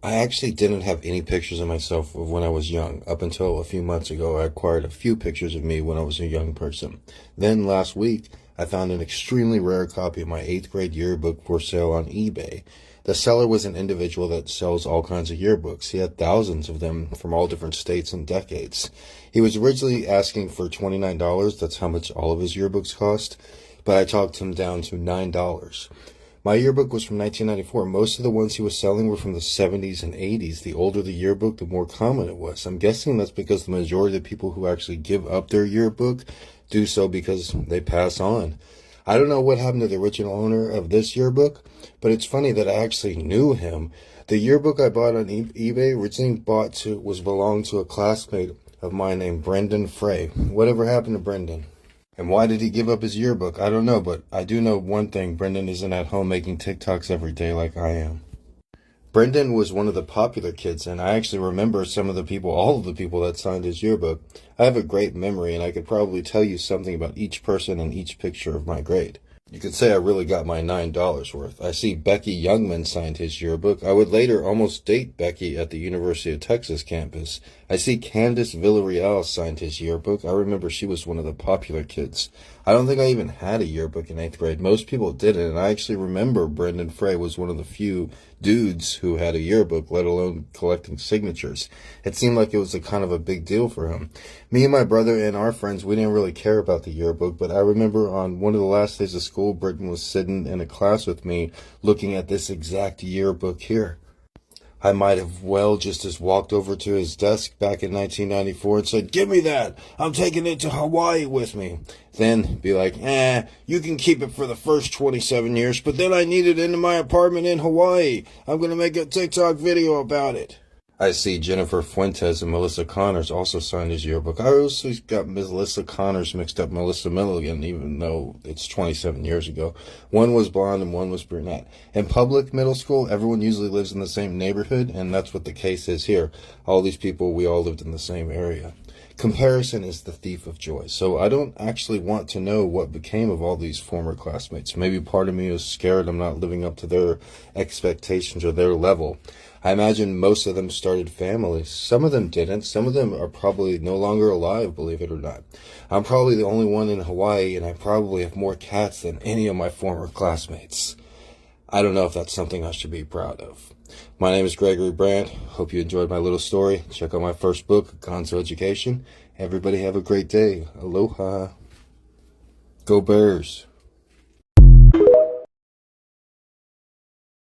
I actually didn't have any pictures of myself of when I was young. Up until a few months ago, I acquired a few pictures of me when I was a young person. Then last week, I found an extremely rare copy of my 8th grade yearbook for sale on eBay. The seller was an individual that sells all kinds of yearbooks. He had thousands of them from all different states and decades. He was originally asking for $29. That's how much all of his yearbooks cost. But I talked him down to $9. My yearbook was from 1994. Most of the ones he was selling were from the 70s and 80s. The older the yearbook, the more common it was. I'm guessing that's because the majority of the people who actually give up their yearbook do so because they pass on. I don't know what happened to the original owner of this yearbook, but it's funny that I actually knew him. The yearbook I bought on eBay originally belonged to a classmate of mine named Brendan Frey. Whatever happened to Brendan? And why did he give up his yearbook? I don't know, but I do know one thing. Brendan isn't at home making TikToks every day like I am. Brendan was one of the popular kids, and I actually remember all of the people that signed his yearbook. I have a great memory, and I could probably tell you something about each person and each picture of my grade. You could say I really got my $9 worth. I see Becky Youngman signed his yearbook. I would later almost date Becky at the University of Texas campus. I see Candace Villarreal signed his yearbook. I remember she was one of the popular kids. I don't think I even had a yearbook in 8th grade. Most people didn't, and I actually remember Brendan Frey was one of the few dudes who had a yearbook, let alone collecting signatures. It seemed like it was a kind of a big deal for him. Me and my brother and our friends, we didn't really care about the yearbook, but I remember on one of the last days of school, Brendan was sitting in a class with me looking at this exact yearbook here. I might have just walked over to his desk back in 1994 and said, "Give me that. I'm taking it to Hawaii with me." Then be like, you can keep it for the first 27 years, but then I need it in my apartment in Hawaii. I'm going to make a TikTok video about it. I see Jennifer Fuentes and Melissa Connors also signed his yearbook. I also got Melissa Connors mixed up Melissa Milligan, even though it's 27 years ago. One was blonde and one was brunette. In public middle school, everyone usually lives in the same neighborhood, and that's what the case is here. All these people, we all lived in the same area. Comparison is the thief of joy. So I don't actually want to know what became of all these former classmates. Maybe part of me is scared I'm not living up to their expectations or their level. I imagine most of them started families. Some of them didn't. Some of them are probably no longer alive, believe it or not. I'm probably the only one in Hawaii, and I probably have more cats than any of my former classmates. I don't know if that's something I should be proud of. My name is Gregory Brandt. Hope you enjoyed my little story. Check out my first book, Gonzo Education. Everybody have a great day. Aloha. Go Bears.